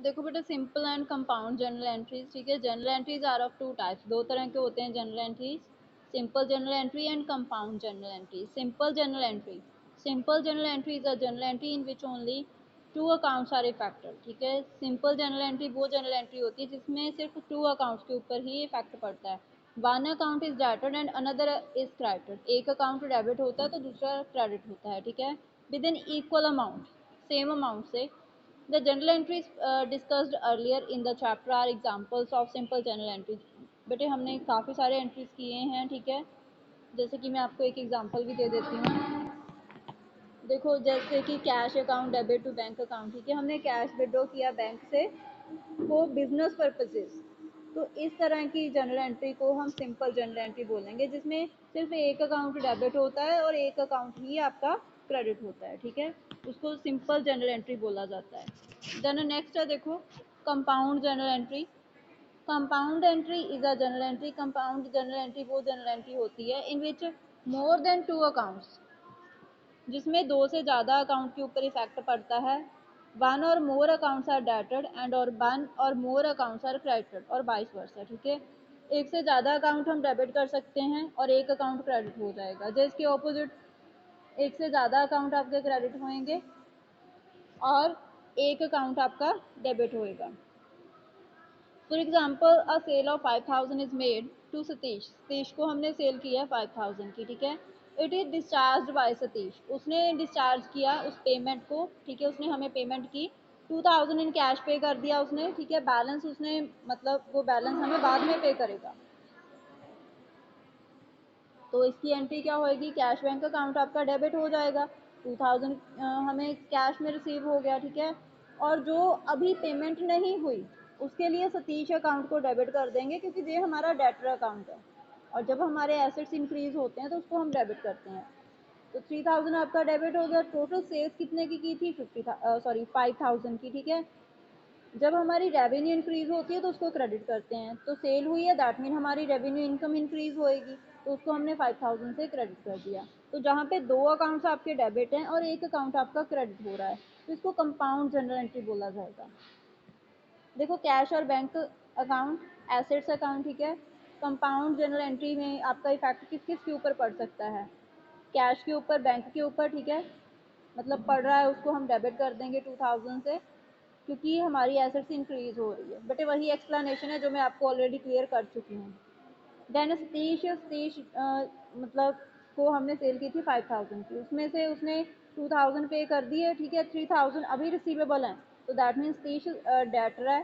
देखो बेटा, simple and compound journal entries, ठीक है। Journal entries are of two types, दो तरह के होते हैं journal entries, simple journal entry and compound journal entry. Simple journal entry is a journal entry in which only two accounts are affected, ठीक है। Simple journal entry वो journal entry होती है जिसमें सिर्फ टू अकाउंट्स के ऊपर ही इफेक्ट पड़ता है। One account is debited and another is credited, एक अकाउंट डेबिट होता है तो दूसरा क्रेडिट होता है, ठीक है, with in equal amount, same amount से। The journal entries discussed earlier in the chapter are examples of simple journal entries. बेटे हमने काफ़ी सारे एंट्रीज किए हैं, ठीक है। जैसे कि मैं आपको एक एग्जांपल भी दे देती हूँ। देखो जैसे कि cash account debit to bank account, ठीक है, हमने कैश विड्रॉ किया बैंक से वो बिजनेस पर्पसेस, तो इस तरह की जर्नल एंट्री को हम सिंपल जर्नल एंट्री बोलेंगे, जिसमें सिर्फ एक अकाउंट डेबिट होता है और एक अकाउंट ही आपका क्रेडिट होता है, ठीक है, उसको सिंपल जर्नल एंट्री बोला जाता है। देन नेक्स्ट है देखो compound journal entry. Compound entry is a journal entry, compound journal entry वो जर्नल एंट्री होती है इन विच मोर देन टू अकाउंट्स, जिसमें दो से ज़्यादा अकाउंट के ऊपर इफेक्ट पड़ता है। वन और मोर अकाउंट्स आर डेबिटेड एंड और वन और मोर अकाउंट्स आर क्रेडिटेड और वाइस वर्सा, ठीक है। एक से ज़्यादा अकाउंट हम डेबिट कर सकते हैं और एक अकाउंट क्रेडिट हो जाएगा, जो इसके ऑपोजिट एक से ज़्यादा अकाउंट आपके क्रेडिट होंगे और एक अकाउंट आपका डेबिट होएगा। For example a sale of 5000 is made to Satish, Satish को हमने सेल किया 5000 की, ठीक है। It is discharge by Satish, उसने डिस्चार्ज किया उस पेमेंट को, ठीक है, उसने हमें पेमेंट की 2000 इन कैश पे कर दिया उसने, ठीक है। बैलेंस उसने मतलब वो बैलेंस हमें बाद में पे करेगा, तो इसकी एंट्री क्या होएगी, कैश बैंक अकाउंट आपका डेबिट हो जाएगा, 2000 हमें कैश में रिसीव हो गया, ठीक है। और जो अभी पेमेंट नहीं हुई उसके लिए सतीश अकाउंट को डेबिट कर देंगे, क्योंकि ये हमारा डेटर अकाउंट है और जब हमारे एसेट्स इंक्रीज होते हैं तो उसको हम डेबिट करते हैं। तो 3000 आपका डेबिट हो गया। टोटल सेल्स कितने की थी, 5000 की, ठीक है। जब हमारी रेवेन्यू इंक्रीज होती है तो उसको क्रेडिट करते हैं, तो सेल हुई है दैट मीन हमारी रेवेन्यू इनकम इंक्रीज होएगी, तो उसको हमने 5000 से क्रेडिट कर दिया। तो जहाँ पे दो अकाउंट्स आपके डेबिट हैं और एक अकाउंट आपका क्रेडिट हो रहा है, तो इसको कंपाउंड जनरल एंट्री बोला जाएगा। देखो कैश और बैंक अकाउंट, एसेट्स अकाउंट, ठीक है। कंपाउंड जनरल एंट्री में आपका इफेक्ट किस किस के ऊपर पड़ सकता है, कैश के ऊपर, बैंक के ऊपर, ठीक है, मतलब पड़ रहा है उसको हम डेबिट कर देंगे 2000 से, क्योंकि हमारी एसेट्स इंक्रीज हो रही है। बट वही एक्सप्लेनेशन है जो मैं आपको ऑलरेडी क्लियर कर चुकी हूँ। देन सतीश सतीश मतलब को हमने सेल की थी 5000 की, उसमें से उसने 2000 पे कर दिए, ठीक है, 3000 अभी रिसीवेबल हैं, तो दैट मीन्स सतीश डेटर है।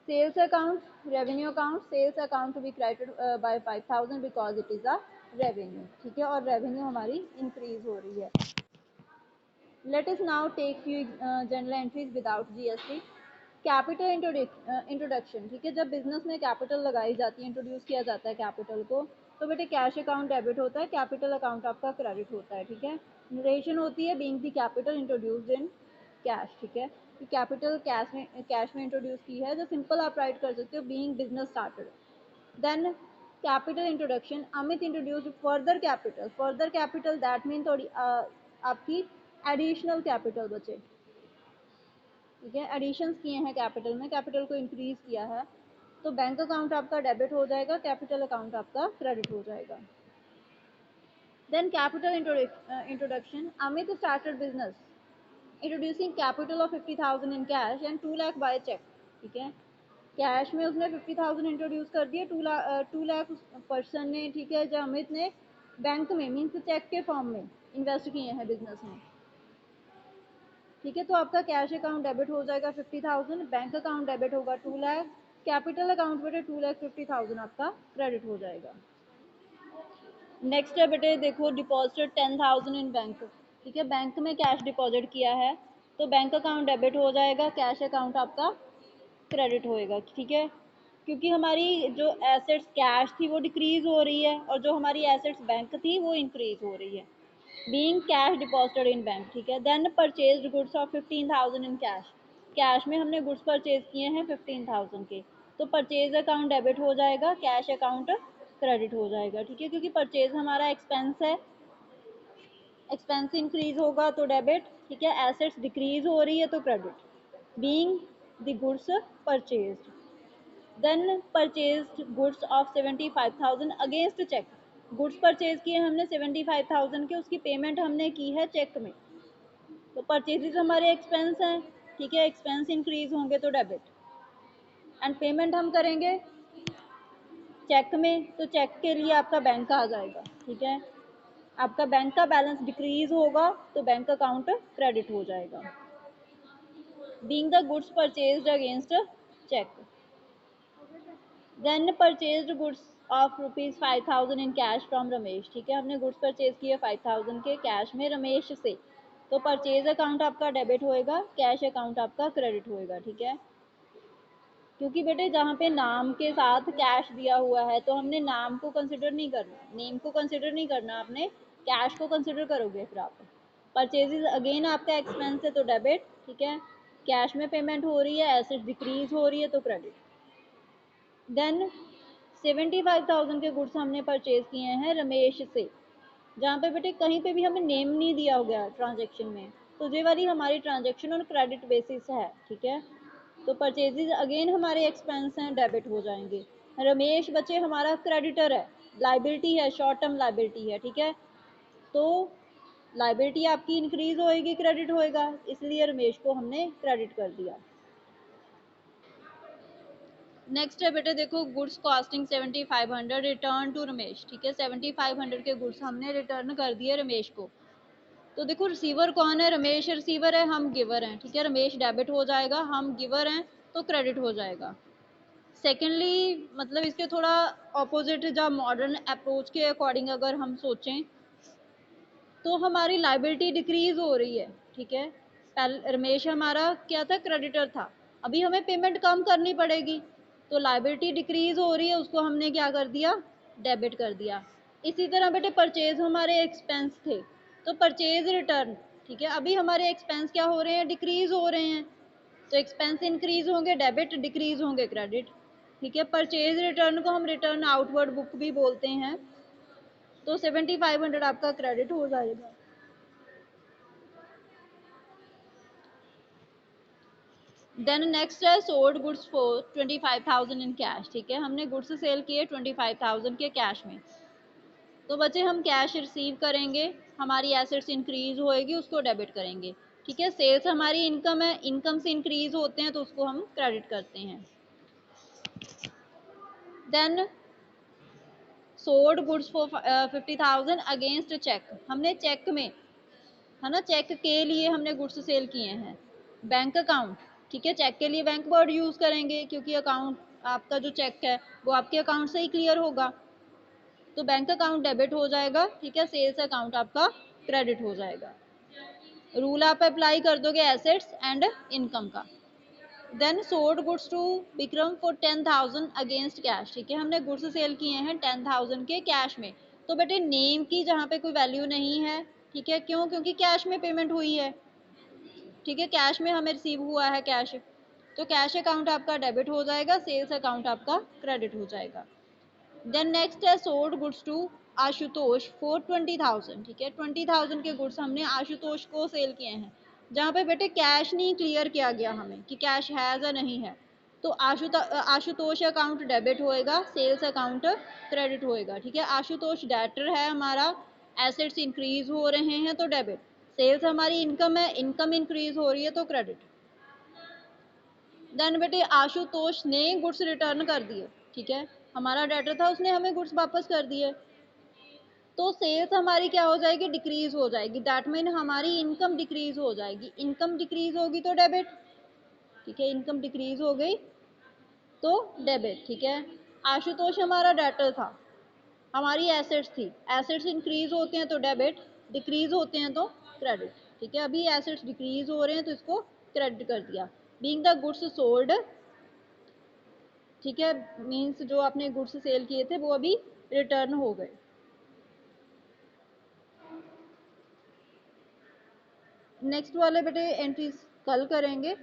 Sales account, revenue account, sales account to be credited by 5000 because it is a revenue, ठीक है, और रेवेन्यू हमारी इंक्रीज हो रही है। Let us now take few journal entries without GST. Capital introduction, ठीक है, जब बिजनेस में कैपिटल लगाई जाती है, इंट्रोड्यूस किया जाता है कैपिटल को, तो बेटे कैश अकाउंट डेबिट होता है, कैपिटल अकाउंट आपका क्रेडिट होता है, ठीक है। नरेशन होती है being the capital introduced in cash, ठीक है, कि कैपिटल कैश में इंट्रोड्यूस की है, जो सिंपल आप राइट कर सकते हो being business started. Then capital introduction, Amit introduce further capital, that mean थोड़ी आपकी एडिशनल कैपिटल बचे, ठीक है, एडिशंस किए हैं कैपिटल में, कैपिटल को इंक्रीज किया है, तो बैंक अकाउंट आपका डेबिट हो जाएगा, कैपिटल अकाउंट आपका क्रेडिट हो जाएगा। Then capital introduction, Amit started business introducing capital of 50,000 in cash and 2 lakh by cheque, ठीक है, कैश में उसने 50,000 इंट्रोड्यूस कर दिए, 2 लाख पर्सन ने, ठीक है, जो अमित ने बैंक में मीन्स चेक के फॉर्म में इन्वेस्ट किए हैं बिजनेस में, ठीक है। तो आपका कैश अकाउंट डेबिट हो जाएगा 50,000, बैंक अकाउंट डेबिट होगा 2 लाख, कैपिटल अकाउंट बेटे 2,50,000 आपका क्रेडिट हो जाएगा। नेक्स्ट है बेटे देखो डिपॉजिटेड 10,000 इन बैंक, ठीक है, बैंक में कैश डिपॉजिट किया है, तो बैंक अकाउंट डेबिट हो जाएगा, कैश अकाउंट आपका क्रेडिट होएगा, ठीक है, क्योंकि हमारी जो एसेट्स कैश थी वो डिक्रीज हो रही है और जो हमारी एसेट्स बैंक थी वो इंक्रीज हो रही है, being cash deposited in bank, ठीक है। Then purchased goods of 15,000 in cash, cash में हमने गुड्स परचेज किए हैं 15,000 के, तो परचेज अकाउंट डेबिट हो जाएगा, कैश अकाउंट क्रेडिट हो जाएगा, ठीक है, क्योंकि परचेज हमारा एक्सपेंस है, एक्सपेंस इंक्रीज होगा तो डेबिट, ठीक है, एसेट्स डिक्रीज हो रही है तो credit. Being the goods purchased, then purchased goods of 75,000 against cheque. Goods purchase किए हमने 75,000 के, उसकी पेमेंट हमने की है चेक में, तो परचेजेज हमारे एक्सपेंस हैं, ठीक है, एक्सपेंस इंक्रीज होंगे तो डेबिट। एंड पेमेंट हम करेंगे चेक में, तो चेक के लिए आपका बैंक आ जाएगा, ठीक है, आपका बैंक का बैलेंस डिक्रीज होगा तो बैंक अकाउंट क्रेडिट हो जाएगा। Being the goods purchased against cheque, then purchased goods of ₹5,000 in cash from Ramesh, ठीक है, हमने गुड्स परचेज किए 5,000 के कैश में रमेश से, तो परचेज अकाउंट आपका डेबिट होएगा, कैश अकाउंट आपका क्रेडिट होएगा, ठीक है। क्योंकि बेटे जहाँ पे नाम के साथ कैश दिया हुआ है तो हमने नाम को कंसिडर नहीं करना, नेम को कंसिडर नहीं करना, आपने कैश को कंसिडर करोगे फिर आप। परचेजेज अगेन आपका एक्सपेंस है तो डेबिट, ठीक है, कैश में पेमेंट हो रही है, एसेट डिक्रीज हो रही है तो क्रेडिट। देन 75,000 के गुड्स हमने परचेज किए हैं रमेश से, जहाँ पे बेटे कहीं पे भी हमें नेम नहीं दिया हो गया ट्रांजेक्शन में, तो ये वाली हमारी ट्रांजेक्शन ऑन क्रेडिट बेसिस है, ठीक है, तो परचेजेज अगेन हमारे एक्सपेंस हैं, डेबिट हो जाएंगे। रमेश बच्चे हमारा क्रेडिटर है, लाइबिलिटी है, शॉर्ट टर्म लाइबिलिटी है, ठीक है, तो लाइबिलिटी आपकी इंक्रीज होएगी, क्रेडिट होएगा, इसलिए रमेश को हमने क्रेडिट कर दिया। नेक्स्ट है बेटे देखो, goods costing 7,500 return to Ramesh, ठीक है, 7,500 के गुड्स हमने रिटर्न कर दिए रमेश को। तो देखो रिसीवर कौन है, रमेश रिसीवर है, हम गिवर हैं, ठीक है, रमेश डेबिट हो जाएगा, हम गिवर हैं तो क्रेडिट हो जाएगा। सेकेंडली मतलब इसके थोड़ा ऑपोजिट, जब मॉडर्न अप्रोच के अकॉर्डिंग अगर हम सोचें तो हमारी लाइबिलिटी डिक्रीज हो रही है, ठीक है, पहले रमेश हमारा क्या था, क्रेडिटर था, अभी हमें पेमेंट कम करनी पड़ेगी, तो लाइबिलिटी डिक्रीज हो रही है, उसको हमने क्या कर दिया, डेबिट कर दिया। इसी तरह बेटे परचेज हमारे एक्सपेंस थे तो परचेज रिटर्न, ठीक है, अभी हमारे एक्सपेंस क्या हो रहे हैं, डिक्रीज हो रहे हैं, तो एक्सपेंस इंक्रीज होंगे डेबिट, डिक्रीज होंगे क्रेडिट, ठीक है। परचेज रिटर्न को हम रिटर्न आउटवर्ड बुक भी बोलते हैं, तो 7,500 आपका क्रेडिट हो जाएगा। देन नेक्स्ट है sold goods for 25,000 in cash, ठीक है, हमने गुड्स सेल किए 25,000 के कैश में, तो बच्चे हम कैश रिसीव करेंगे, हमारी एसेट्स इंक्रीज होएगी, उसको डेबिट करेंगे, ठीक है, सेल्स हमारी इनकम है, इनकम से इंक्रीज होते हैं तो उसको हम क्रेडिट करते हैं। Then sold goods for 50,000 against cheque, हमने चेक में, है ना, चेक के लिए हमने गुड्स सेल किए हैं। बैंक अकाउंट, ठीक है, चेक के लिए बैंक वर्ड यूज करेंगे क्योंकि अकाउंट आपका जो चेक है वो आपके अकाउंट से ही क्लियर होगा, तो बैंक अकाउंट डेबिट हो जाएगा, ठीक है, सेल्स अकाउंट आपका क्रेडिट हो जाएगा। रूल आप अप्लाई कर दोगे एसेट्स एंड इनकम का। Then sold goods to Vikram for 10,000 against cash, ठीक है, हमने गुड्स सेल किए हैं 10,000 के कैश में, तो बेटे नेम की जहाँ पे कोई वैल्यू नहीं है, ठीक है, क्यों, क्योंकि कैश में पेमेंट हुई है, ठीक है, कैश में हमें रिसीव हुआ है कैश, तो कैश अकाउंट आपका डेबिट हो जाएगा, सेल्स अकाउंट आपका क्रेडिट हो जाएगा। देन नेक्स्ट है sold goods to Ashutosh for 20,000, ठीक है, 20,000 के गुड्स हमने आशुतोष को सेल किए हैं, जहाँ पे बेटे कैश नहीं क्लियर किया गया हमें कि कैश है या नहीं है, तो आशुतोष अकाउंट डेबिट होएगा, सेल्स अकाउंट क्रेडिट होएगा, ठीक है, आशुतोष डेटर है हमारा, एसेट्स इंक्रीज हो रहे हैं तो डेबिट, सेल्स हमारी इनकम है, इनकम इंक्रीज हो रही है तो क्रेडिट। देन बेटे आशुतोष ने गुड्स रिटर्न कर दिए, ठीक है, हमारा डेटर था, उसने हमें गुड्स वापस कर दिए, तो सेल्स हमारी क्या हो जाएगी, डिक्रीज हो जाएगी, दैट मीन हमारी इनकम डिक्रीज हो जाएगी, इनकम डिक्रीज होगी तो डेबिट, ठीक है, इनकम डिक्रीज हो गई तो डेबिट, ठीक है। आशुतोष हमारा डेटर था, हमारी एसेट्स थी, एसेट्स इंक्रीज होते हैं तो डेबिट, डिक्रीज होते हैं तो क्रेडिट, ठीक है, अभी एसेट्स डिक्रीज हो रहे हैं तो इसको क्रेडिट कर दिया। बीइंग द गुड्स सोल्ड, ठीक है, मीन्स जो आपने गुड्स सेल किए थे वो अभी रिटर्न हो गए। नेक्स्ट वाले बेटे एंट्रीज कल करेंगे।